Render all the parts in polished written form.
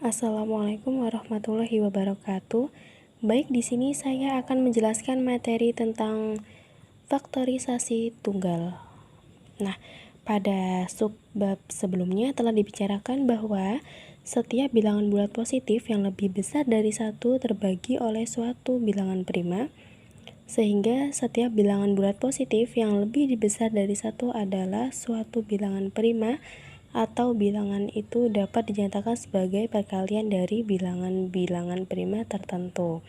Assalamualaikum warahmatullahi wabarakatuh. Baik, di sini saya akan menjelaskan materi tentang faktorisasi tunggal. Nah, pada subbab sebelumnya telah dibicarakan bahwa setiap bilangan bulat positif yang lebih besar dari 1 terbagi oleh suatu bilangan prima, sehingga setiap bilangan bulat positif yang lebih besar dari 1 adalah suatu bilangan prima, atau bilangan itu dapat dinyatakan sebagai perkalian dari bilangan-bilangan prima tertentu.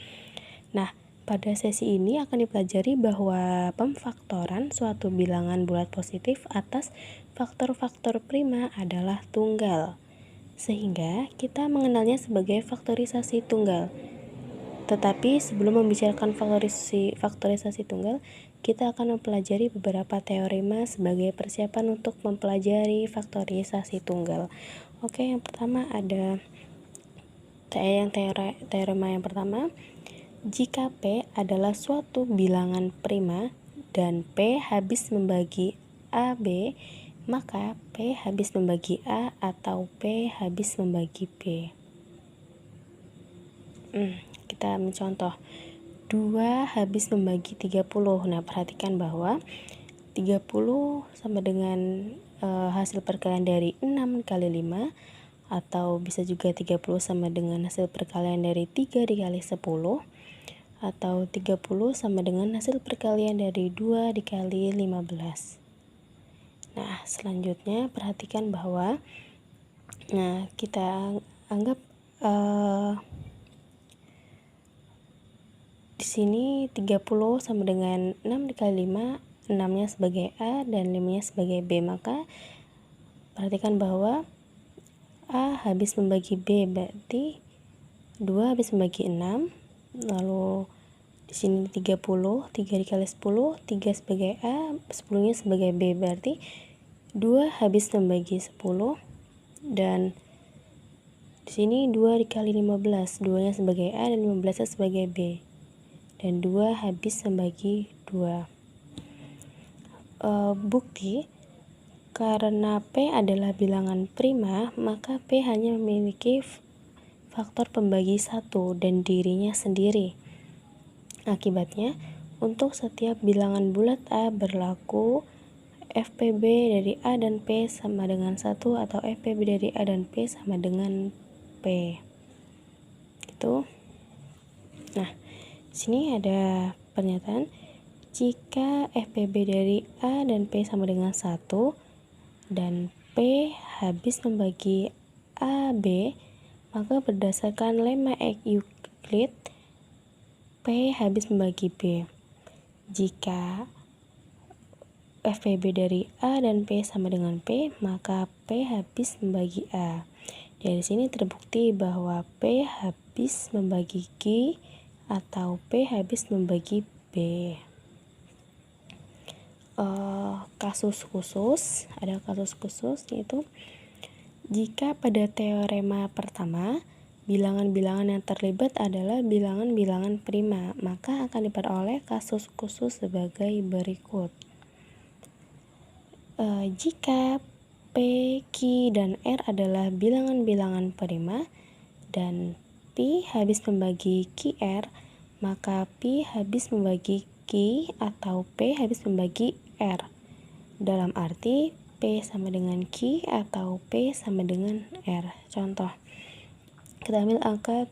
Nah, pada sesi ini akan dipelajari bahwa pemfaktoran suatu bilangan bulat positif atas faktor-faktor prima adalah tunggal, sehingga kita mengenalnya sebagai faktorisasi tunggal. Tetapi sebelum membicarakan faktorisasi tunggal, kita akan mempelajari beberapa teorema sebagai persiapan untuk mempelajari faktorisasi tunggal. Oke, yang pertama ada teorema yang pertama. Jika P adalah suatu bilangan prima dan P habis membagi AB, maka P habis membagi A atau P habis membagi B. Kita mencontoh 2 habis membagi 30. Nah, perhatikan bahwa 30 sama dengan hasil perkalian dari 6 kali 5, atau bisa juga 30 sama dengan hasil perkalian dari 3 dikali 10, atau 30 sama dengan hasil perkalian dari 2 dikali 15. Nah, selanjutnya perhatikan bahwa kita anggap di sini 30 sama dengan 6 dikali 5, 6-nya sebagai A dan 5-nya sebagai B. Maka perhatikan bahwa A habis membagi B, berarti 2 habis membagi 6. Lalu di sini 30, 3 dikali 10, 3 sebagai A, 10-nya sebagai B, berarti 2 habis membagi 10. Dan di sini 2 dikali 15, 2-nya sebagai A dan 15-nya sebagai B. Dan 2 habis membagi 2. Bukti, karena P adalah bilangan prima, maka P hanya memiliki faktor pembagi 1 dan dirinya sendiri. Akibatnya, untuk setiap bilangan bulat A berlaku FPB dari A dan P sama dengan 1, atau FPB dari A dan P sama dengan P. Gitu. Nah, di sini ada pernyataan, jika FPB dari A dan P sama dengan 1 dan P habis membagi AB, maka berdasarkan lemma Euclid, P habis membagi B. Jika FPB dari A dan P sama dengan P, maka P habis membagi A. Dari sini terbukti bahwa P habis membagi Q atau P habis membagi B. Ada kasus khusus yaitu jika pada teorema pertama bilangan-bilangan yang terlibat adalah bilangan-bilangan prima, maka akan diperoleh kasus khusus sebagai berikut. Jika P, Q, dan R adalah bilangan-bilangan prima dan P habis membagi QR, maka P habis membagi Q atau P habis membagi R. Dalam arti P sama dengan Q atau P sama dengan R. Contoh, kita ambil angka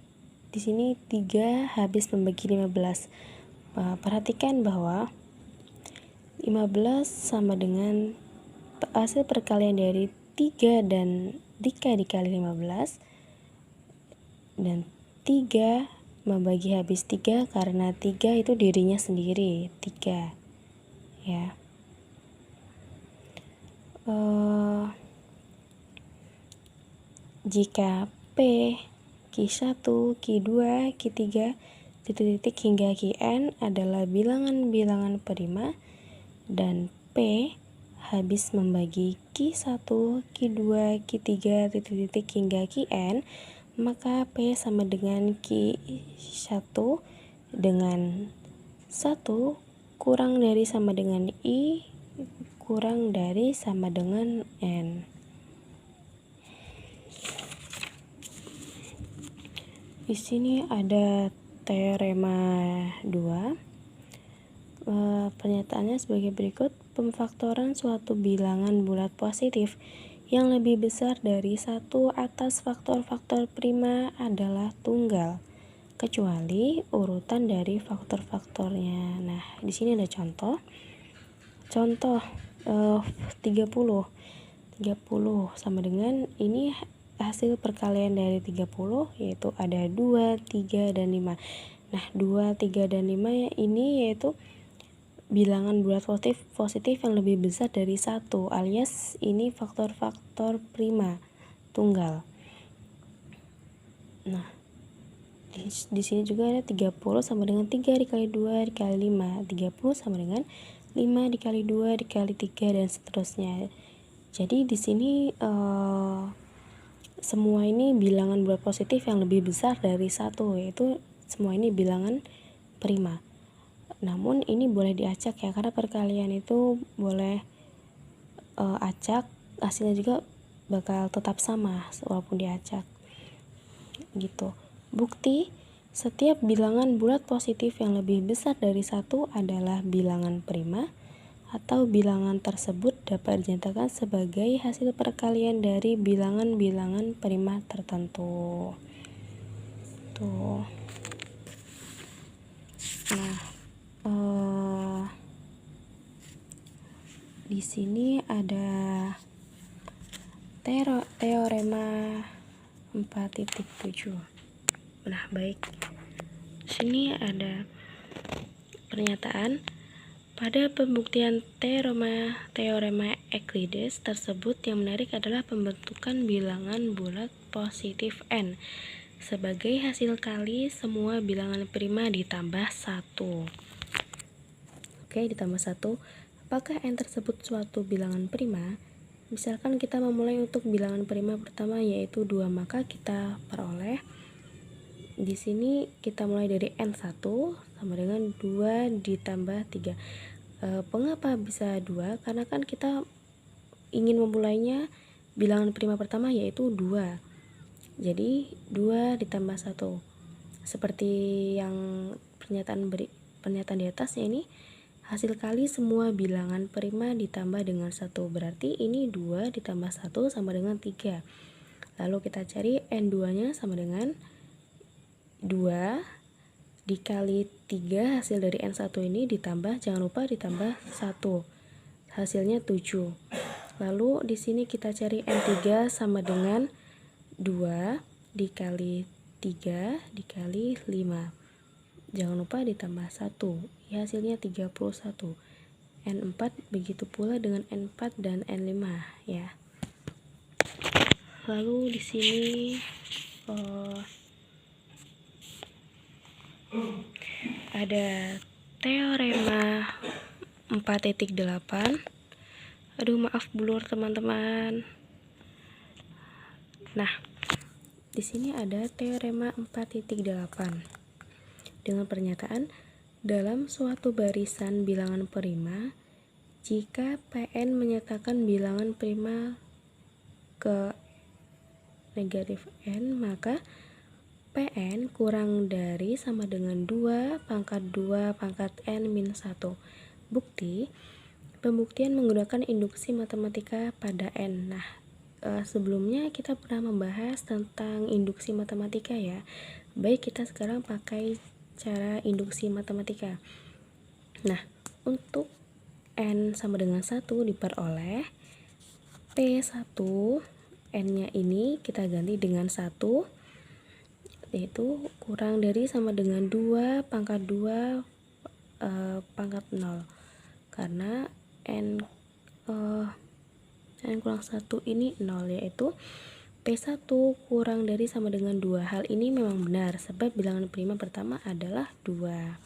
di sini 3 habis membagi 15. Perhatikan bahwa 15 sama dengan hasil perkalian dari 3 dan 3 dikali 15, dan 3 membagi habis 3 karena 3 itu dirinya sendiri, 3 ya. Jika P, Q1, Q2, Q3, titik-titik hingga Qn adalah bilangan-bilangan prima dan P habis membagi Q1, Q2, Q3, titik-titik hingga Qn, maka P sama dengan Q1 dengan 1 kurang dari sama dengan I kurang dari sama dengan N. Di sini ada teorema 2. Pernyataannya sebagai berikut. Pemfaktoran suatu bilangan bulat positif yang lebih besar dari 1 atas faktor-faktor prima adalah tunggal, kecuali urutan dari faktor-faktornya. Nah, di sini ada contoh. Contoh 30 sama dengan ini hasil perkalian dari 30, yaitu ada 2, 3, dan 5. Nah, 2, 3, dan 5 ini yaitu bilangan bulat positif yang lebih besar dari 1, alias ini faktor-faktor prima tunggal. Nah, di sini juga ada 30 sama dengan 3 dikali 2 dikali 5. 30 sama dengan 5 dikali 2 dikali 3, dan seterusnya. Jadi di sini semua ini bilangan bulat positif yang lebih besar dari 1, yaitu semua ini bilangan prima. Namun ini boleh diacak ya, karena perkalian itu boleh acak, hasilnya juga bakal tetap sama walaupun diacak gitu. Bukti, setiap bilangan bulat positif yang lebih besar dari 1 adalah bilangan prima, atau bilangan tersebut dapat dinyatakan sebagai hasil perkalian dari bilangan-bilangan prima tertentu. Tuh. Nah, di sini ada teorema 4.7. Nah, baik. Di sini ada pernyataan. Pada pembuktian teorema Euclides tersebut, yang menarik adalah pembentukan bilangan bulat positif n sebagai hasil kali semua bilangan prima ditambah 1. Oke, ditambah 1. Apakah n tersebut suatu bilangan prima? Misalkan kita memulai untuk bilangan prima pertama yaitu 2, maka kita peroleh di sini kita mulai dari n1 sama dengan 2 ditambah 3. Mengapa bisa 2? Karena kan kita ingin memulainya bilangan prima pertama yaitu 2. Jadi 2 ditambah 1. Seperti yang pernyataan di atas, ini hasil kali semua bilangan prima ditambah dengan 1. Berarti ini 2 ditambah 1 sama dengan 3. Lalu kita cari n2-nya sama dengan 2 dikali 3, hasil dari n1 ini ditambah, jangan lupa ditambah 1, hasilnya 7. Lalu di sini kita cari n3 sama dengan 2 dikali 3 dikali 5, jangan lupa ditambah 1, ya hasilnya 31. n4 begitu pula dengan n4 dan n5 ya. Lalu di sini ada teorema 4.8. Aduh, maaf blur teman-teman. Nah, di sini ada teorema 4.8 dengan pernyataan dalam suatu barisan bilangan prima, jika Pn menyatakan bilangan prima ke negatif n, maka Pn kurang dari sama dengan 2 pangkat 2 pangkat n min 1. Bukti, pembuktian menggunakan induksi matematika pada n. Nah, sebelumnya kita pernah membahas tentang induksi matematika ya. Baik, kita sekarang pakai cara induksi matematika. Nah, untuk n sama dengan 1 diperoleh P1, n-nya ini kita ganti dengan 1, yaitu kurang dari sama dengan 2 pangkat 2 pangkat 0, karena n kurang 1 ini 0, yaitu P1 kurang dari sama dengan 2. Hal ini memang benar sebab bilangan prima pertama adalah 2.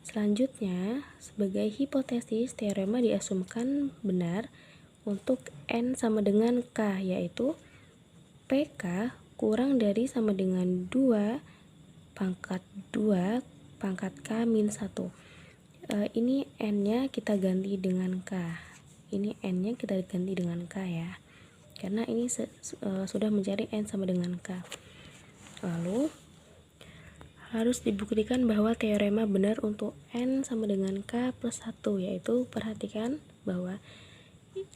Selanjutnya, sebagai hipotesis, teorema diasumsikan benar untuk n sama dengan k, yaitu PK kurang dari sama dengan 2 pangkat 2 pangkat K min 1. Ini n-nya kita ganti dengan K. Ini n-nya kita ganti dengan K ya. Karena ini sudah mencari n sama dengan K. Lalu harus dibuktikan bahwa teorema benar untuk N sama dengan K plus 1, yaitu perhatikan bahwa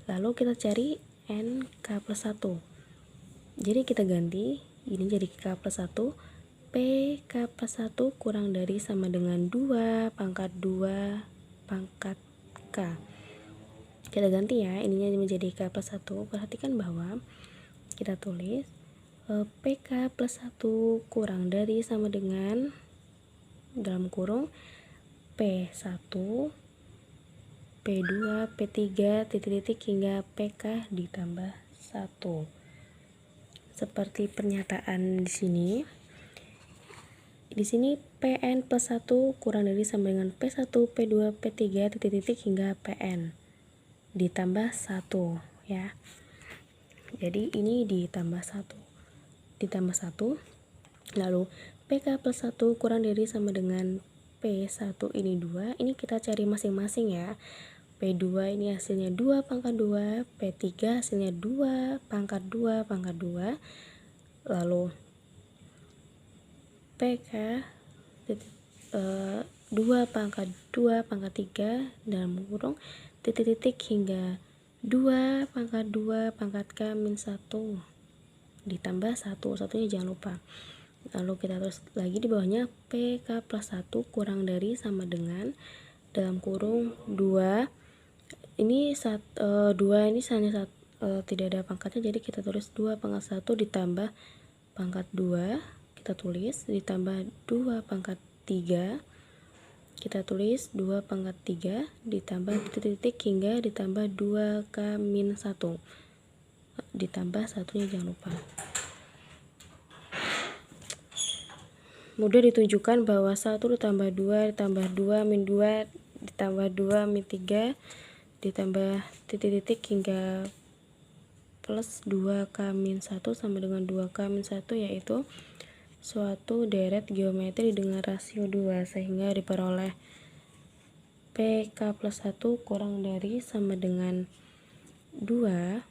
lalu kita cari N K plus 1. Jadi kita ganti, ini jadi K plus 1, P K plus 1 kurang dari sama dengan 2 pangkat 2 pangkat K. Kita ganti ya, ininya menjadi K plus 1. Perhatikan bahwa kita tulis PK plus 1 kurang dari sama dengan dalam kurung P1, P2, P3, titik-titik hingga PK ditambah 1. Seperti pernyataan di sini. Di sini PN plus 1 kurang dari sama dengan P1, P2, P3, titik-titik hingga PN ditambah 1 ya. Jadi ini ditambah 1. Lalu PK plus 1 kurang dari sama dengan P1 ini 2. Ini kita cari masing-masing ya. P2 ini hasilnya 2 pangkat 2, P3 hasilnya 2 pangkat 2 pangkat 2. Lalu PK 2 pangkat 2 pangkat 3 dalam kurung titik-titik hingga 2 pangkat 2 pangkat K min 1 ditambah 1, satunya jangan lupa. Lalu kita terus lagi di bawahnya PK plus 1 kurang dari sama dengan dalam kurung 2. Ini 2 ini hanya tidak ada pangkatnya, jadi kita tulis 2 pangkat 1 ditambah pangkat 2, kita tulis ditambah 2 pangkat 3, kita tulis 2 pangkat 3 ditambah titik-titik hingga ditambah 2K min 1 ditambah satunya jangan lupa. Mudah ditunjukkan bahwa 1 ditambah 2 ditambah 2 min 2 ditambah 2 min 3 ditambah titik-titik hingga plus 2K min 1 sama dengan 2K min 1, yaitu suatu deret geometri dengan rasio 2, sehingga diperoleh PK plus 1 kurang dari sama dengan 2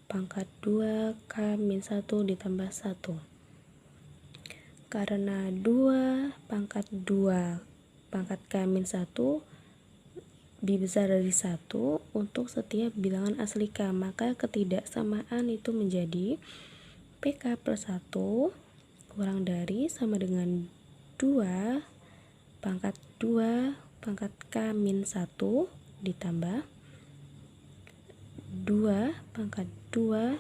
pangkat 2K min 1 ditambah 1. Karena 2 pangkat 2 pangkat K min 1 lebih besar dari 1 untuk setiap bilangan asli K, maka ketidaksamaan itu menjadi PK plus 1 kurang dari sama dengan 2 pangkat 2 pangkat K min 1 ditambah 2 pangkat 2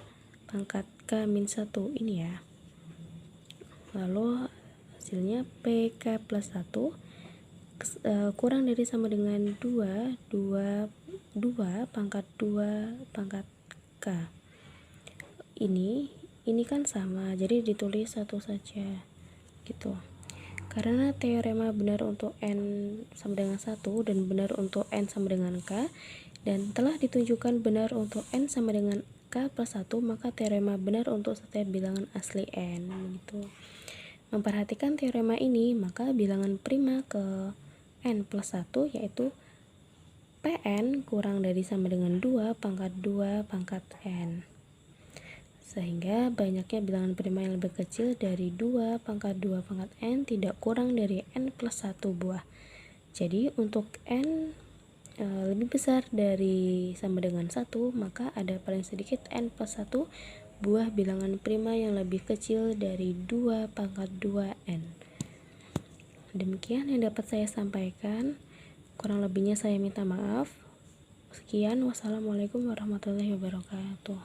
pangkat K min 1 ini ya. Lalu hasilnya PK plus 1 kurang dari sama dengan 2 pangkat 2 pangkat K. Ini kan sama, jadi ditulis satu saja gitu. Karena teorema benar untuk N sama dengan 1 dan benar untuk N sama dengan K, dan telah ditunjukkan benar untuk N sama dengan K plus 1, maka teorema benar untuk setiap bilangan asli N gitu. Memperhatikan teorema ini, maka bilangan prima ke N plus 1 yaitu Pn kurang dari sama dengan 2 pangkat 2 pangkat N, sehingga banyaknya bilangan prima yang lebih kecil dari 2 pangkat 2 pangkat N tidak kurang dari N plus 1 buah. Jadi untuk N lebih besar dari sama dengan 1, maka ada paling sedikit N plus 1 buah bilangan prima yang lebih kecil dari 2 pangkat 2 N. Demikian yang dapat saya sampaikan, kurang lebihnya saya minta maaf. Sekian, wassalamualaikum warahmatullahi wabarakatuh.